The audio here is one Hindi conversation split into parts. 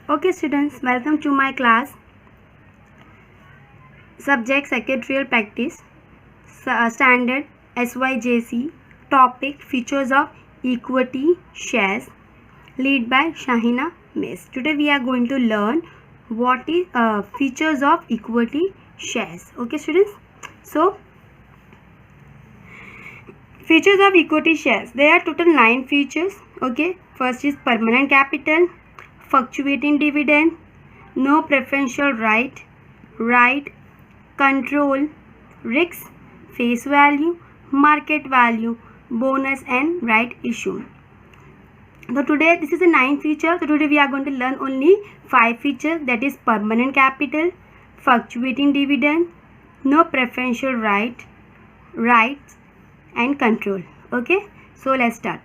Okay students, welcome to my class. Subject Secretarial Practice, Standard SYJC. Topic Features of Equity Shares. Lead by Shahina Miss. Today we are going to learn what is features of equity shares. Okay students, so features of equity shares, there are total 9 features. Okay, first is permanent capital, fluctuating dividend, no preferential right, control, risk, face value, market value, bonus and right issue. So today this is a 9 feature. So today we are going to learn only 5 features, that is permanent capital, fluctuating dividend, no preferential right, rights and control. Okay, so let's start.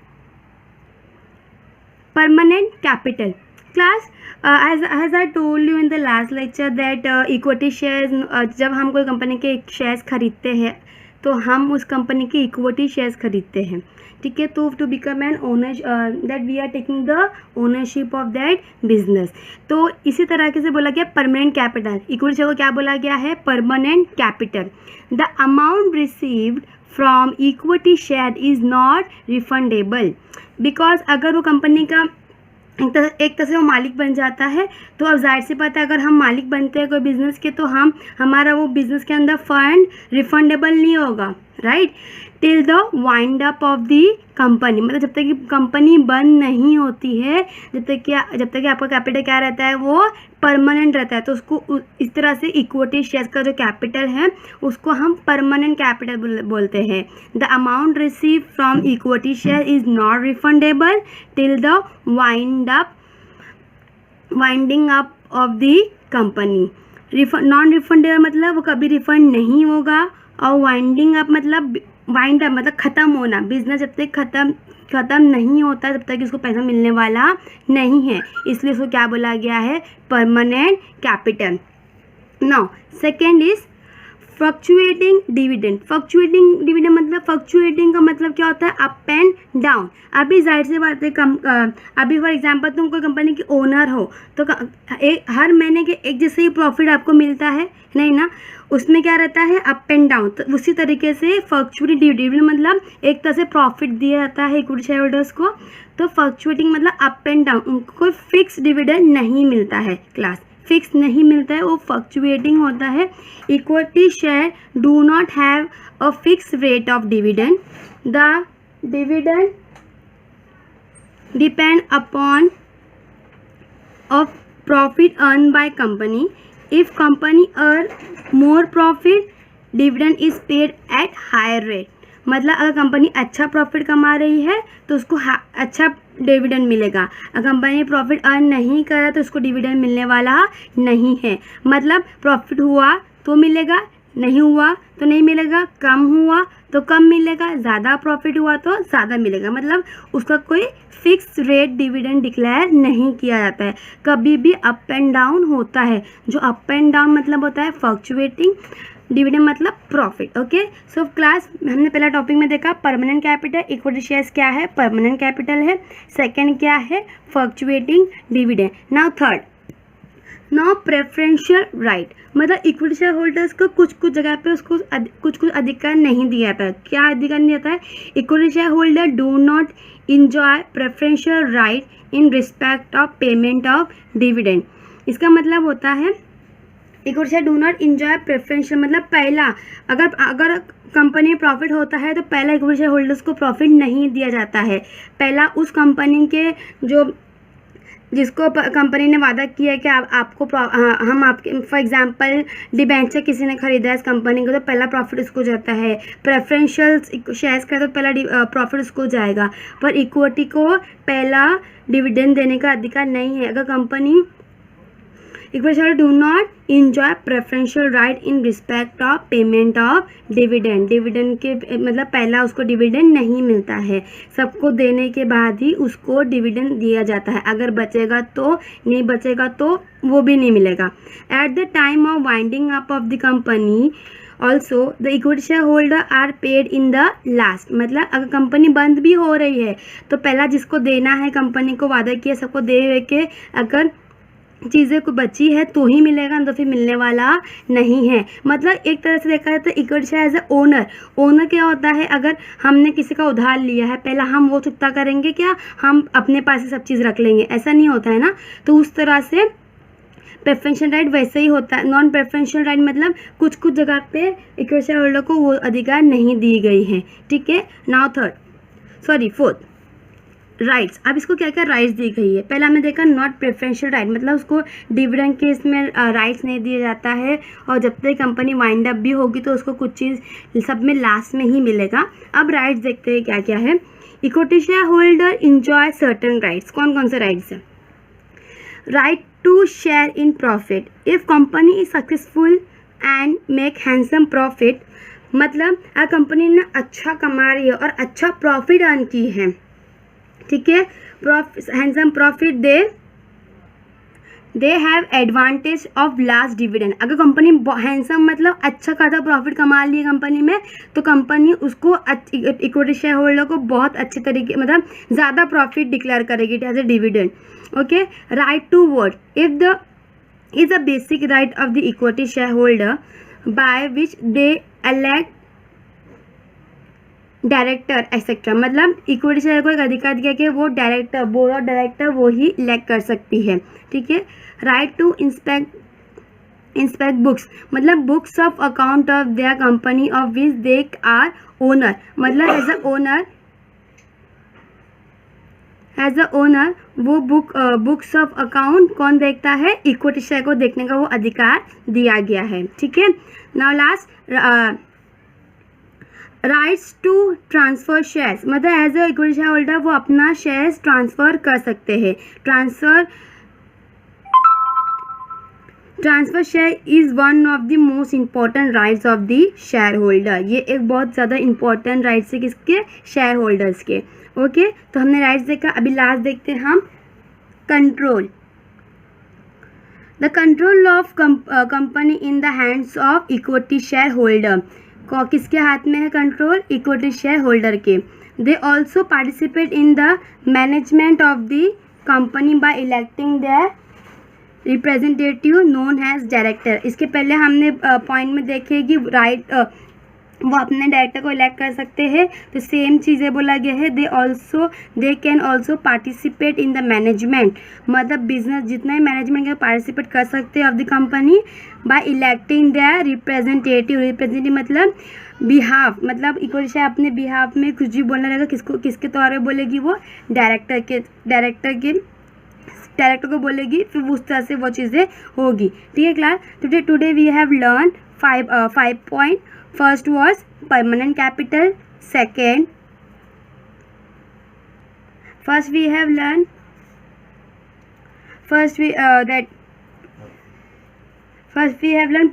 Permanent capital. Class, as I told you in the last lecture that equity shares, जब हम कोई कंपनी के शेयर्स खरीदते हैं तो हम उस कंपनी के इक्विटी शेयर्स खरीदते हैं, ठीक है। तो to become an owner that we are taking the ownership of that business. तो इसी तरह से बोला गया परमानेंट कैपिटल, इक्विटी शेयर को क्या बोला गया है, permanent capital. The amount received from equity share is not refundable, because अगर वो कंपनी का एक तरह से वो मालिक बन जाता है तो अब जाहिर सी बात है अगर हम मालिक बनते हैं कोई बिज़नेस के तो हमारा वो बिज़नेस के अंदर फंड रिफंडेबल नहीं होगा, right. Till the wind up of the company, मतलब जब तक कि कंपनी बंद नहीं होती है, जब तक कि आपका कैपिटल क्या रहता है, वो परमानेंट रहता है। तो उसको इस तरह से इक्विटी शेयर्स का जो कैपिटल है उसको हम परमानेंट कैपिटल बोलते हैं। The amount receive from equity share is not refundable till the winding up of the company. Non refundable मतलब वो कभी रिफंड नहीं होगा, और वाइंडिंग अप मतलब वाइंड अप मतलब ख़त्म होना, बिजनेस जब तक ख़त्म नहीं होता जब तक इसको पैसा मिलने वाला नहीं है, इसलिए इसको क्या बोला गया है, permanent capital. Now second is fluctuating dividend. Fluctuating dividend मतलब फ्लक्चुएटिंग का मतलब क्या होता है, अप एंड डाउन। अभी जाहिर सी बात है अभी फॉर एग्जांपल तुम कोई कंपनी की ओनर हो तो हर महीने के एक जैसे ही प्रॉफिट आपको मिलता है नहीं ना, उसमें क्या रहता है, अप एंड डाउन। तो उसी तरीके से फ्लक्चुएटिंग डिविडेंड मतलब एक तरह से प्रॉफिट दिया जाता है इक्विटी शेयर होल्डर्स को। तो फ्लक्चुएटिंग मतलब अप एंड डाउन, उनको कोई फिक्स डिविडेंड नहीं मिलता है, क्लास फिक्स नहीं मिलता है, वो फ्लक्चुएटिंग होता है। Equity share do not have a fix rate of dividend. The dividend depend upon of profit earn by company. If company earn more profit dividend is paid at higher rate. मतलब अगर कंपनी अच्छा प्रॉफिट कमा रही है तो उसको अच्छा डिविडेंड मिलेगा, अगर कंपनी प्रॉफिट अर्न नहीं कर रहा तो उसको डिविडेंड मिलने वाला नहीं है। मतलब प्रॉफिट हुआ तो मिलेगा, नहीं हुआ तो नहीं मिलेगा, कम हुआ तो कम मिलेगा, ज़्यादा प्रॉफिट हुआ तो ज़्यादा मिलेगा। मतलब उसका कोई फिक्स रेट डिविडेंड डिक्लेयर नहीं किया जाता है, कभी भी अप एंड डाउन होता है। जो अप एंड डाउन मतलब होता है फ्लक्चुएटिंग, डिविडेंड मतलब प्रॉफिट। ओके, सो क्लास हमने पहला टॉपिक में देखा परमानेंट कैपिटल, इक्विटी शेयर्स क्या है, परमानेंट कैपिटल है। सेकंड क्या है, fluctuating dividend. Now third, no preferential right, मतलब इक्विटी शेयर होल्डर्स को कुछ जगह पे उसको कुछ अधिकार नहीं दिया जाता है। क्या अधिकार नहीं जाता है, equity share holder do not enjoy preferential right in respect of payment of dividend. इसका मतलब होता है equity share do not enjoy preferential मतलब पहला अगर कंपनी में प्रॉफिट होता है तो पहला इक्विटी शेयर होल्डर्स को प्रॉफिट नहीं दिया जाता है। पहला उस कंपनी के जिसको कंपनी ने वादा किया कि आपको हम आपके फॉर एग्जांपल डिबेंचर किसी ने खरीदा है इस कंपनी को तो पहला प्रॉफिट उसको जाता है। प्रेफरेंशियल शेयर्स का तो पहला प्रॉफिट उसको जाएगा, पर इक्विटी को पहला डिविडेंड देने का अधिकार नहीं है। अगर company equity share do not enjoy preferential right in respect of payment of dividend के मतलब पहला उसको डिविडेंड नहीं मिलता है, सबको देने के बाद ही उसको डिविडेंड दिया जाता है। अगर बचेगा तो, नहीं बचेगा तो वो भी नहीं मिलेगा। At the time of winding up of the company also the equity share holder are paid in the last, मतलब अगर कंपनी बंद भी हो रही है तो पहला जिसको देना है कंपनी को वादा किया सबको दे के अगर चीज़ें को बची है तो ही मिलेगा, तो फिर मिलने वाला नहीं है। मतलब एक तरह से देखा जाए तो equity share as a owner क्या होता है, अगर हमने किसी का उधार लिया है पहला हम वो चुकता करेंगे क्या, हम अपने पास ही सब चीज़ रख लेंगे, ऐसा नहीं होता है ना। तो उस तरह से प्रेफरेंशियल राइट वैसे ही होता है। नॉन प्रेफरेंशियल राइट मतलब कुछ कुछ जगह पे इक्विटी शेयर होल्डर को वो अधिकार नहीं दी गई है, ठीक है। Now fourth rights. अब इसको क्या क्या राइट्स दी गई है। पहला हमने देखा नॉट प्रेफरेंशियल राइट, मतलब उसको डिविडेंड के इसमें राइट्स नहीं दिया जाता है, और जब तक कंपनी वाइंड अप भी होगी तो उसको कुछ चीज़ सब में लास्ट में ही मिलेगा। अब राइट्स देखते हैं क्या क्या है। Equity share holder enjoy certain rights. कौन कौन से राइट्स है। Right to share in profit if company is successful and make handsome profit, मतलब अगर कंपनी ने अच्छा कमा रही है और अच्छा प्रॉफिट अर्न की है, ठीक है, handsome profit, they have advantage of last dividend. अगर कंपनी हैंडसम मतलब अच्छा खासा प्रॉफिट कमा ली है कंपनी में, तो कंपनी उसको इक्विटी शेयर होल्डर को बहुत अच्छे तरीके मतलब ज़्यादा प्रॉफिट डिक्लेयर करेगी as a dividend. Okay. Right to vote is a basic right of the equity share holder by which they elect director etcetera, मतलब इक्विटी शेयर को एक अधिकार दिया कि वो डायरेक्टर, बोर्ड ऑफ डायरेक्टर वो ही इलेक्ट कर सकती है, ठीक है। राइट टू इंस्पेक्ट बुक्स, मतलब books of account of their company of which they are owner, मतलब एज अ ओनर वो बुक्स ऑफ अकाउंट कौन देखता है, इक्विटी शेयर को देखने का वो अधिकार दिया गया है, ठीक है। Now last rights to transfer shares, मतलब as a equity share holder वो अपना शेयर्स ट्रांसफ़र कर सकते हैं। Transfer share is one of the most important rights of the share holder. ये एक बहुत ज़्यादा इम्पॉर्टेंट राइट्स है किसके, शेयर होल्डर्स के। ओके, तो हमने राइट्स देखा, अभी लास्ट देखते हैं हम control. The control of company in the hands of equity share holder, किसके हाथ में है कंट्रोल, इक्विटी शेयर होल्डर के। They also participate in the management of the company by electing their representative known as director. इसके पहले हमने पॉइंट में देखे कि राइट वो अपने डायरेक्टर को इलेक्ट कर सकते हैं, तो सेम चीज़ें बोला गया है। They can also participate in the management, मतलब बिजनेस जितना ही मैनेजमेंट के पार्टिसिपेट कर सकते हैं of the company by electing their representative मतलब बिहाफ, मतलब इक्विटी शेयर अपने बिहाफ में कुछ भी बोलना रहेगा, किसके तौर पर बोलेगी, वो डायरेक्टर को बोलेगी, फिर उस तरह से वो चीज़ें होगी, ठीक है class. Today we have learn 5 point. First was permanent capital. First we have learned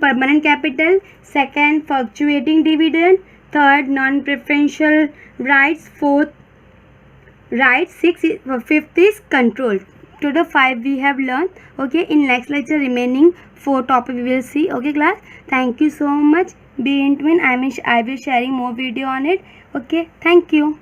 permanent capital. Second, fluctuating dividend. Third, non-preferential rights. Fourth, rights. Fifth is control. To the 5 we have learned. Okay, in next lecture remaining 4 topic we will see. Okay class, thank you so much. Be in tune. I will sharing more video on it. Okay, thank you.